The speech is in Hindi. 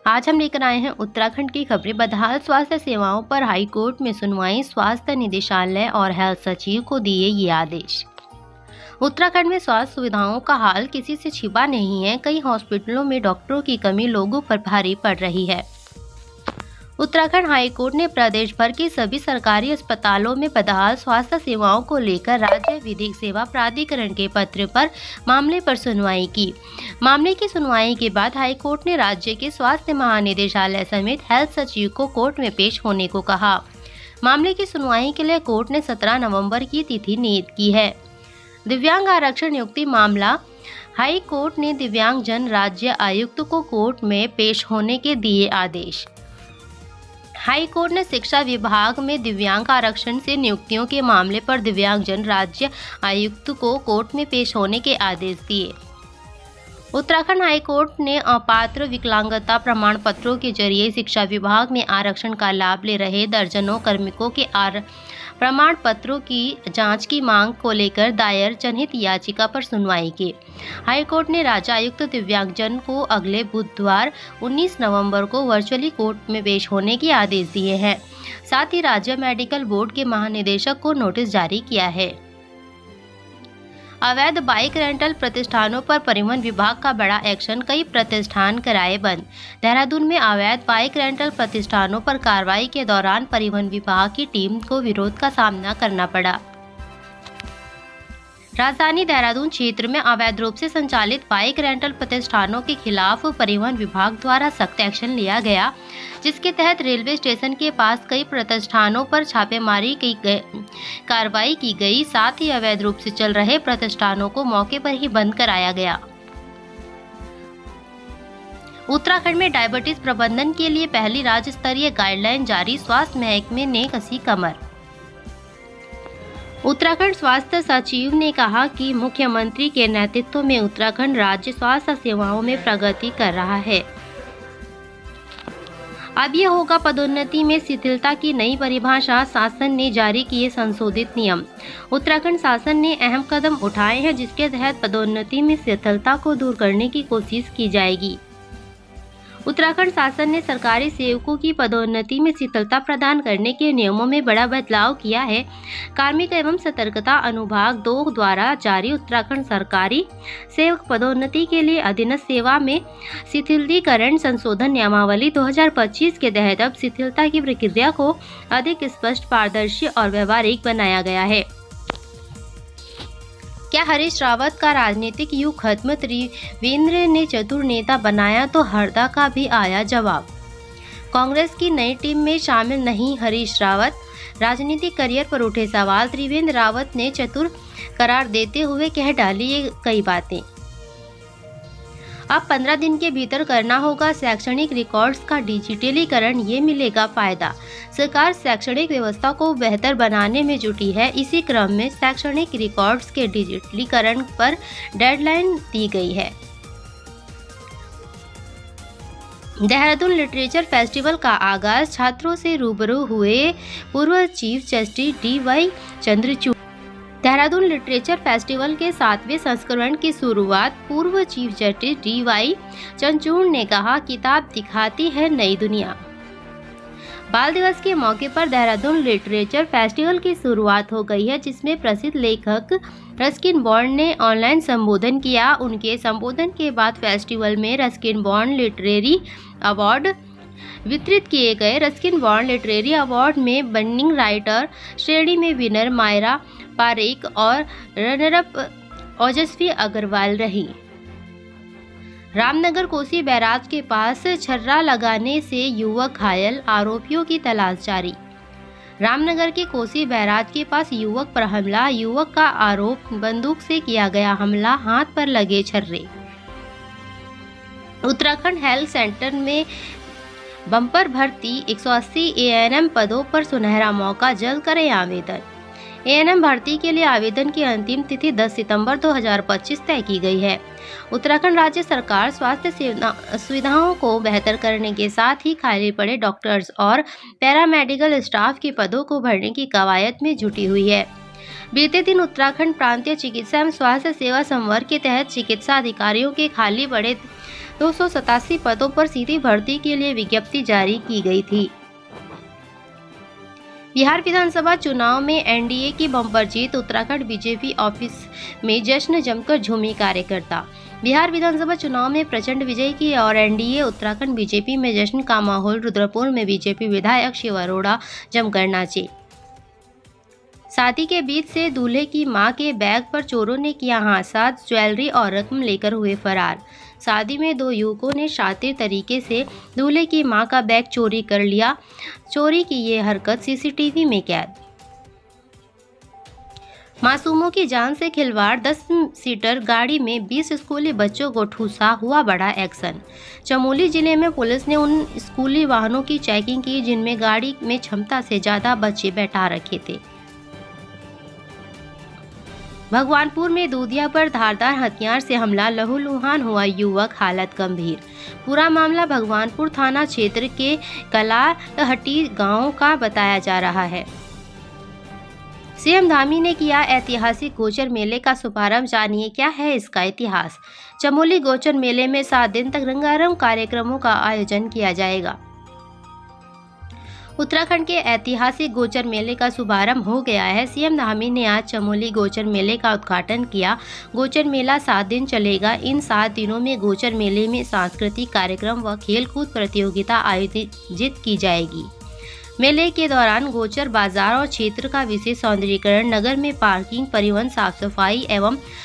आज हम लेकर आए हैं उत्तराखंड की खबरें। बदहाल स्वास्थ्य सेवाओं पर हाई कोर्ट में सुनवाई। स्वास्थ्य निदेशालय और हेल्थ सचिव को दिए ये आदेश। उत्तराखंड में स्वास्थ्य सुविधाओं का हाल किसी से छिपा नहीं है। कई हॉस्पिटलों में डॉक्टरों की कमी लोगों पर भारी पड़ रही है। उत्तराखंड हाई कोर्ट ने प्रदेश भर के सभी सरकारी अस्पतालों में बदहाल स्वास्थ्य सेवाओं को लेकर राज्य विधिक सेवा प्राधिकरण के पत्र पर मामले पर सुनवाई की। मामले की सुनवाई के बाद हाई कोर्ट ने राज्य के स्वास्थ्य महानिदेशालय समेत हेल्थ सचिव को कोर्ट में पेश होने को कहा। मामले की सुनवाई के लिए कोर्ट ने 17 नवंबर की तिथि नियत की है। दिव्यांग आरक्षण नियुक्ति मामला। हाई कोर्ट ने दिव्यांग जन राज्य आयुक्त को कोर्ट में पेश होने के दिए आदेश। हाई कोर्ट ने शिक्षा विभाग में दिव्यांग आरक्षण से नियुक्तियों के मामले पर दिव्यांगजन राज्य आयुक्त को कोर्ट में पेश होने के आदेश दिए। उत्तराखंड हाई कोर्ट ने अपात्र विकलांगता प्रमाण पत्रों के जरिए शिक्षा विभाग में आरक्षण का लाभ ले रहे दर्जनों कार्मिकों के प्रमाण पत्रों की जांच की मांग को लेकर दायर जनहित याचिका पर सुनवाई की। हाई कोर्ट ने राज्य आयुक्त दिव्यांगजन को अगले बुधवार 19 नवंबर को वर्चुअली कोर्ट में पेश होने के आदेश दिए हैं। साथ ही राज्य मेडिकल बोर्ड के महानिदेशक को नोटिस जारी किया है। अवैध बाइक रेंटल प्रतिष्ठानों पर परिवहन विभाग का बड़ा एक्शन। कई प्रतिष्ठान कराए बंद। देहरादून में अवैध बाइक रेंटल प्रतिष्ठानों पर कार्रवाई के दौरान परिवहन विभाग की टीम को विरोध का सामना करना पड़ा। राजधानी देहरादून क्षेत्र में अवैध रूप से संचालित बाइक रेंटल प्रतिष्ठानों के खिलाफ परिवहन विभाग द्वारा सख्त एक्शन लिया गया, जिसके तहत रेलवे स्टेशन के पास कई प्रतिष्ठानों पर छापेमारी की कार्रवाई की गई। साथ ही अवैध रूप से चल रहे प्रतिष्ठानों को मौके पर ही बंद कराया गया। उत्तराखंड में डायबिटीज प्रबंधन के लिए पहली राज्य स्तरीय गाइडलाइन जारी। स्वास्थ्य महकमे ने कसी कमर। उत्तराखंड स्वास्थ्य सचिव ने कहा कि मुख्यमंत्री के नेतृत्व में उत्तराखंड राज्य स्वास्थ्य सेवाओं में प्रगति कर रहा है। अब ये होगा पदोन्नति में शिथिलता की नई परिभाषा। शासन ने जारी किए संशोधित नियम। उत्तराखंड शासन ने अहम कदम उठाए हैं, जिसके तहत पदोन्नति में शिथिलता को दूर करने की कोशिश की जाएगी। उत्तराखंड शासन ने सरकारी सेवकों की पदोन्नति में शिथिलता प्रदान करने के नियमों में बड़ा बदलाव किया है। कार्मिक एवं सतर्कता अनुभाग 2 द्वारा जारी उत्तराखंड सरकारी सेवक पदोन्नति के लिए अधीनस्थ सेवा में शिथिलीकरण संशोधन नियमावली 2025 के तहत अब शिथिलता की प्रक्रिया को अधिक स्पष्ट, पारदर्शी और व्यवहारिक बनाया गया है। क्या हरीश रावत का राजनीतिक युग खत्म? त्रिवेंद्र ने चतुर नेता बनाया तो हरदा का भी आया जवाब। कांग्रेस की नई टीम में शामिल नहीं हरीश रावत। राजनीतिक करियर पर उठे सवाल। त्रिवेंद्र रावत ने चतुर करार देते हुए कह डाली ये कई बातें। अब 15 दिन के भीतर करना होगा शैक्षणिक रिकॉर्ड्स का डिजिटलीकरण, ये मिलेगा फायदा। सरकार शैक्षणिक व्यवस्था को बेहतर बनाने में जुटी है। इसी क्रम में शैक्षणिक रिकॉर्ड्स के डिजिटलीकरण पर डेडलाइन दी गई है। देहरादून लिटरेचर फेस्टिवल का आगाज। छात्रों से रूबरू हुए पूर्व chief justice DY Chandrachud. Dehradun literature festival के 7वें संस्करण की शुरुआत पूर्व चीफ जस्टिस DY चंद्रचूड़ ने कहा, किताब दिखाती है नई दुनिया। बाल दिवस के मौके पर देहरादून लिटरेचर फेस्टिवल की शुरुआत हो गई है, जिसमें प्रसिद्ध लेखक रस्किन बॉन्ड ने ऑनलाइन संबोधन किया। उनके संबोधन के बाद फेस्टिवल में रस्किन बॉन्ड लिटरेरी अवार्ड वितरित किए गए। रस्किन बॉन्ड लिटरेरी अवार्ड में बर्निंग राइटर श्रेणी में विनर मायरा पारेख और रनरअप ओजस्वी अग्रवाल रही। रामनगर कोसी बैराज के पास छर्रा लगाने से युवक घायल, आरोपियों की तलाश जारी। रामनगर के कोसी बैराज के पास युवक पर हमला। युवक का आरोप बंदूक से किया गया हमला, हाथ पर लगे छर्रे। उत्तराखंड हेल्थ सेंटर में बम्पर भर्ती। 180 ANM पदों पर सुनहरा मौका, जल्द करें आवेदन। ANM भर्ती के लिए आवेदन की अंतिम तिथि 10 सितंबर 2025 तय की गई है। उत्तराखंड राज्य सरकार स्वास्थ्य सुविधाओं को बेहतर करने के साथ ही खाली पड़े डॉक्टर्स और पैरामेडिकल स्टाफ के पदों को भरने की कवायद में जुटी हुई है। बीते दिन उत्तराखंड प्रांतीय चिकित्सा एवं स्वास्थ्य सेवा संवर्ग के तहत चिकित्सा अधिकारियों के खाली पड़े 287 पदों पर सीधी भर्ती के लिए विज्ञप्ति जारी की गई थी। बिहार विधानसभा चुनाव में एनडीए की बम्पर जीत, उत्तराखंड बीजेपी ऑफिस में जश्न जमकर झूमी कार्यकर्ता। बिहार विधानसभा चुनाव में प्रचंड विजय की और एनडीए उत्तराखंड बीजेपी में जश्न का माहौल। रुद्रपुर में बीजेपी विधायक शिव अरोड़ा जमकर नाचे। शादी के बीच से दूल्हे की मां के बैग पर चोरों ने किया हाथ, ज्वेलरी और रकम लेकर हुए फरार। शादी में दो युवकों ने शातिर तरीके से दूल्हे की मां का बैग चोरी कर लिया। चोरी की ये हरकत सीसीटीवी में कैद। मासूमों की जान से खिलवाड़, 10 सीटर गाड़ी में 20 स्कूली बच्चों को ठूसा, हुआ बड़ा एक्शन। चमोली जिले में पुलिस ने उन स्कूली वाहनों की चेकिंग की जिनमें गाड़ी में क्षमता से ज्यादा बच्चे बैठा रखे थे। भगवानपुर में दूधिया पर धारदार हथियार से हमला, लहूलुहान हुआ युवक, हालत गंभीर। पूरा मामला भगवानपुर थाना क्षेत्र के कलाहटी गांव का बताया जा रहा है। सीएम धामी ने किया ऐतिहासिक गोचर मेले का शुभारंभ, जानिए क्या है इसका इतिहास। चमोली गोचर मेले में 7 दिन तक रंगारंग कार्यक्रमों का आयोजन किया जाएगा। उत्तराखंड के ऐतिहासिक गोचर मेले का शुभारंभ हो गया है। सीएम धामी ने आज चमोली गोचर मेले का उद्घाटन किया। गोचर मेला 7 दिन चलेगा। इन 7 दिनों में गोचर मेले में सांस्कृतिक कार्यक्रम व खेलकूद प्रतियोगिता आयोजित की जाएगी। मेले के दौरान गोचर बाजार और क्षेत्र का विशेष सौंदर्यीकरण, नगर में पार्किंग, परिवहन, साफ सफाई एवं